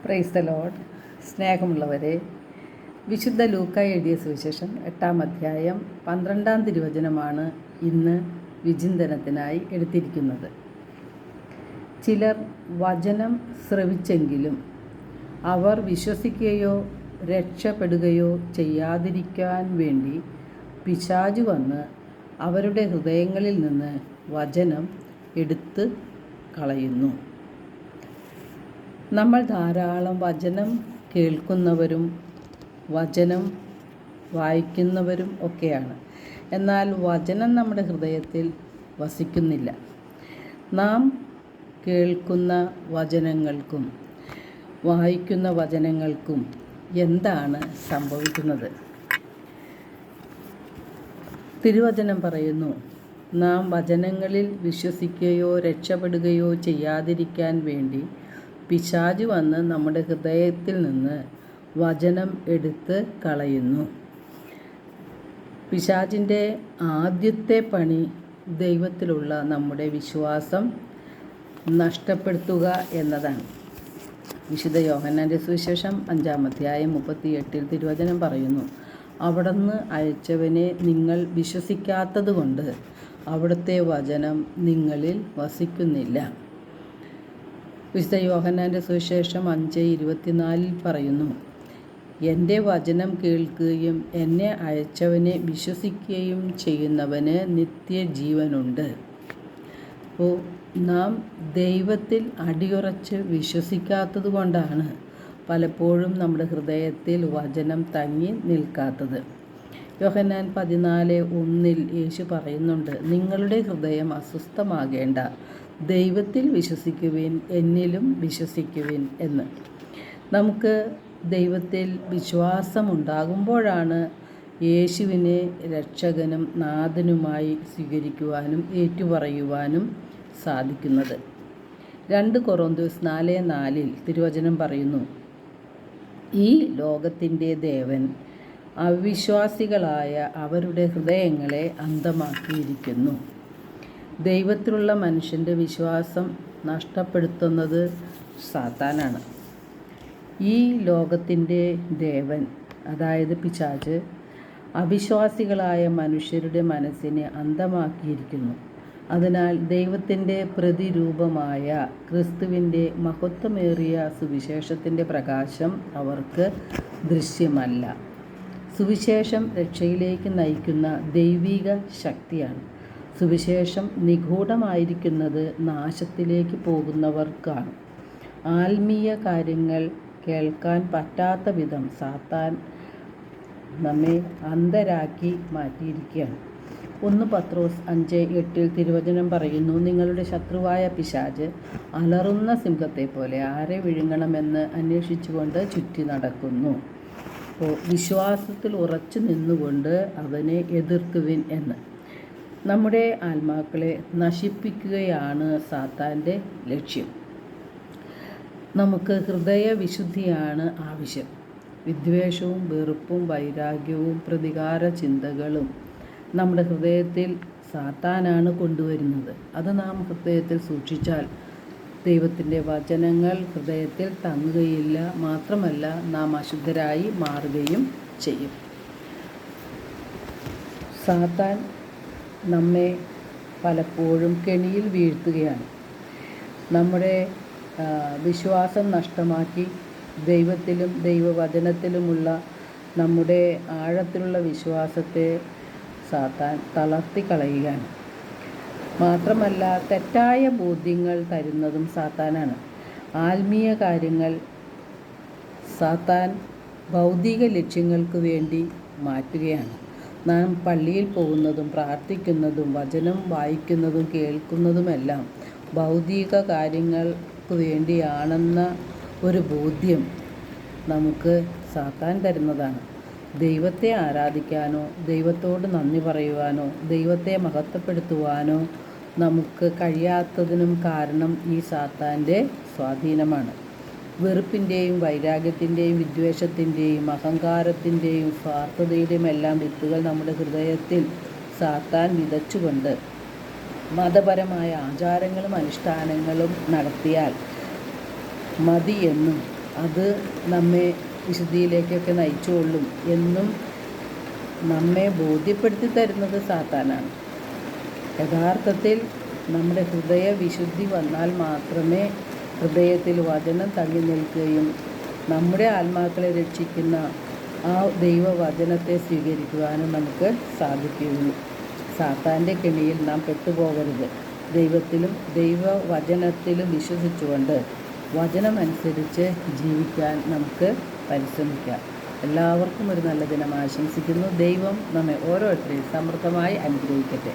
Praise the Lord. സ്നേഹമുള്ളവരെ, വിശുദ്ധ ലൂക്ക എഴുതിയ സുവിശേഷം 8-ാം അധ്യായം 12-ാം തിരുവചനമാണ് ഇന്ന് വിചിന്തനത്തിനായി എടുത്തിരിക്കുന്നത്. ചിലർ വചനം ശ്രവിച്ചെങ്കിലും അവർ വിശ്വസിക്കുകയോ രക്ഷപ്പെടുകയോ ചെയ്യാതിരിക്കാൻ വേണ്ടി പിശാച് വന്ന് അവരുടെ ഹൃദയങ്ങളിൽ നിന്ന് വചനം എടുത്ത് കളയുന്നു. നമ്മൾ ധാരാളം വചനം കേൾക്കുന്നവരും വചനം വായിക്കുന്നവരും ഒക്കെയാണ്. എന്നാൽ വചനം നമ്മുടെ ഹൃദയത്തിൽ വസിക്കുന്നില്ല. നാം കേൾക്കുന്ന വചനങ്ങൾക്കും വായിക്കുന്ന വചനങ്ങൾക്കും എന്താണ് സംഭവിക്കുന്നത്? തിരുവചനം പറയുന്നു, നാം വചനങ്ങളിൽ വിശ്വസിക്കുകയോ രക്ഷപ്പെടുകയോ ചെയ്യാതിരിക്കാൻ വേണ്ടി പിശാച് വന്ന് നമ്മുടെ ഹൃദയത്തിൽ നിന്ന് വചനം എടുത്ത് കളയുന്നു. പിശാചിൻ്റെ ആദ്യത്തെ പണി ദൈവത്തിലുള്ള നമ്മുടെ വിശ്വാസം നഷ്ടപ്പെടുത്തുക എന്നതാണ്. വിശുദ്ധ യോഹന്നാൻ്റെ സുവിശേഷം 5-ാം അധ്യായം 38-ൽ തിരുവചനം പറയുന്നു, അവിടുന്ന് അയച്ചവനെ നിങ്ങൾ വിശ്വസിക്കാത്തത് കൊണ്ട് അവിടുത്തെ വചനം നിങ്ങളിൽ വസിക്കുന്നില്ല. വിശുദ്ധ യോഹന്നാൻ്റെ സുവിശേഷം 5:24 പറയുന്നു, എൻ്റെ വചനം കേൾക്കുകയും എന്നെ അയച്ചവനെ വിശ്വസിക്കുകയും ചെയ്യുന്നവന് നിത്യജീവനുണ്ട്. അപ്പോൾ നാം ദൈവത്തിൽ അടിയുറച്ച് വിശ്വസിക്കാത്തത് കൊണ്ടാണ് പലപ്പോഴും നമ്മുടെ ഹൃദയത്തിൽ വചനം തങ്ങി നിൽക്കാത്തത്. യോഹന്നാൻ 14:1 യേശു പറയുന്നുണ്ട്, നിങ്ങളുടെ ഹൃദയം അസ്വസ്ഥമാകേണ്ട, ദൈവത്തിൽ വിശ്വസിക്കുവിൻ, എന്നിലും വിശ്വസിക്കുവിൻ എന്ന്. നമുക്ക് ദൈവത്തിൽ വിശ്വാസമുണ്ടാകുമ്പോഴാണ് യേശുവിനെ രക്ഷകനും നാഥനുമായി സ്വീകരിക്കുവാനും ഏറ്റുപറയുവാനും സാധിക്കുന്നത്. 2 കൊറിന്തോസ് 4:4 തിരുവചനം പറയുന്നു, ഈ ലോകത്തിൻ്റെ ദേവൻ അവിശ്വാസികളായ അവരുടെ ഹൃദയങ്ങളെ അന്ധമാക്കിയിരിക്കുന്നു. ദൈവത്തിലുള്ള മനുഷ്യൻ്റെ വിശ്വാസം നഷ്ടപ്പെടുത്തുന്നത് സാത്താനാണ്. ഈ ലോകത്തിൻ്റെ ദേവൻ, അതായത് പിശാച്, അവിശ്വാസികളായ മനുഷ്യരുടെ മനസ്സിനെ അന്ധമാക്കിയിരിക്കുന്നു. അതിനാൽ ദൈവത്തിൻ്റെ പ്രതിരൂപമായ ക്രിസ്തുവിൻ്റെ മഹത്വമേറിയ സുവിശേഷത്തിൻ്റെ പ്രകാശം അവർക്ക് ദൃശ്യമല്ല. സുവിശേഷം രക്ഷയിലേക്ക് നയിക്കുന്ന ദൈവിക ശക്തിയാണ്. സുവിശേഷം നിഗൂഢമായിരിക്കുന്നത് നാശത്തിലേക്ക് പോകുന്നവർക്കാണ്. ആത്മീയ കാര്യങ്ങൾ കേൾക്കാൻ പറ്റാത്ത വിധം സാത്താൻ നമ്മെ അന്ധരാക്കി മാറ്റിയിരിക്കുകയാണ്. 1 പത്രോസ് 5:8 തിരുവചനം പറയുന്നു, നിങ്ങളുടെ ശത്രുവായ പിശാച് അലറുന്ന സിംഹത്തെ പോലെ ആരെ വിഴുങ്ങണമെന്ന് അന്വേഷിച്ചുകൊണ്ട് ചുറ്റി നടക്കുന്നു. അപ്പോൾ വിശ്വാസത്തിൽ ഉറച്ചു നിന്നുകൊണ്ട് അവനെ എതിർക്കുവിൻ എന്ന്. നമ്മുടെ ആത്മാക്കളെ നശിപ്പിക്കുകയാണ് സാത്താൻ്റെ ലക്ഷ്യം. നമുക്ക് ഹൃദയവിശുദ്ധിയാണ് ആവശ്യം. വിദ്വേഷവും വെറുപ്പും വൈരാഗ്യവും പ്രതികാര ചിന്തകളും നമ്മുടെ ഹൃദയത്തിൽ സാത്താനാണ് കൊണ്ടുവരുന്നത്. അത് നാം ഹൃദയത്തിൽ സൂക്ഷിച്ചാൽ ദൈവത്തിൻ്റെ വചനങ്ങൾ ഹൃദയത്തിൽ തങ്ങുകയില്ല. മാത്രമല്ല, നാം അശുദ്ധരായി മാറുകയും ചെയ്യും. സാത്താൻ നമ്മെ പലപ്പോഴും കെണിയിൽ വീഴ്ത്തുകയാണ്. നമ്മുടെ വിശ്വാസം നഷ്ടമാക്കി ദൈവത്തിലും ദൈവവചനത്തിലുമുള്ള നമ്മുടെ ആഴത്തിലുള്ള വിശ്വാസത്തെ സാത്താൻ തളർത്തിക്കളയുകയാണ്. മാത്രമല്ല, തെറ്റായ ബോധ്യങ്ങൾ തരുന്നതും സാത്താനാണ്. ആത്മീയ കാര്യങ്ങൾ സാത്താൻ ഭൗതിക ലക്ഷ്യങ്ങൾക്ക് വേണ്ടി മാറ്റുകയാണ്. നാം പള്ളിയിൽ പോകുന്നതും പ്രാർത്ഥിക്കുന്നതും വചനം വായിക്കുന്നതും കേൾക്കുന്നതുമെല്ലാം ഭൗതിക കാര്യങ്ങൾക്ക് വേണ്ടിയാണെന്ന ഒരു ബോധ്യം നമുക്ക് സാത്താൻ തരുന്നതാണ്. ദൈവത്തെ ആരാധിക്കാനോ ദൈവത്തോട് നന്ദി പറയുവാനോ ദൈവത്തെ മഹത്വപ്പെടുത്തുവാനോ നമുക്ക് കഴിയാത്തതിനും കാരണം ഈ സാത്താൻ്റെ സ്വാധീനമാണ്. വെറുപ്പിൻ്റെയും വൈരാഗ്യത്തിൻ്റെയും വിദ്വേഷത്തിൻ്റെയും അഹങ്കാരത്തിൻ്റെയും സ്വാർത്ഥതയുടെയും എല്ലാം വിത്തുകൾ നമ്മുടെ ഹൃദയത്തിൽ സാത്താൻ വിതച്ചുകൊണ്ട് മതപരമായ ആചാരങ്ങളും അനുഷ്ഠാനങ്ങളും നടത്തിയാൽ മതിയെന്നും അത് നമ്മെ വിശുദ്ധിയിലേക്കൊക്കെ നയിച്ചുകൊള്ളും എന്നും നമ്മെ ബോധ്യപ്പെടുത്തി തരുന്നത് സാത്താനാണ്. യഥാർത്ഥത്തിൽ നമ്മുടെ ഹൃദയ വിശുദ്ധി വന്നാൽ മാത്രമേ ഹൃദയത്തിൽ വചനം തങ്ങി നിൽക്കുകയും നമ്മുടെ ആത്മാക്കളെ രക്ഷിക്കുന്ന ആ ദൈവവചനത്തെ സ്വീകരിക്കുവാനും നമുക്ക് സാധിക്കുകയുള്ളൂ. സാത്താൻ്റെ കെണിയിൽ നാം പെട്ടുപോകരുത്. ദൈവത്തിലും ദൈവവചനത്തിലും വിശ്വസിച്ചുകൊണ്ട് വചനമനുസരിച്ച് ജീവിക്കാൻ നമുക്ക് പരിശ്രമിക്കാം. എല്ലാവർക്കും ഒരു നല്ല ദിനം ആശംസിക്കുന്നു. ദൈവം നമ്മെ ഓരോരുത്തരെയും സമൃദ്ധമായി അനുഗ്രഹിക്കട്ടെ.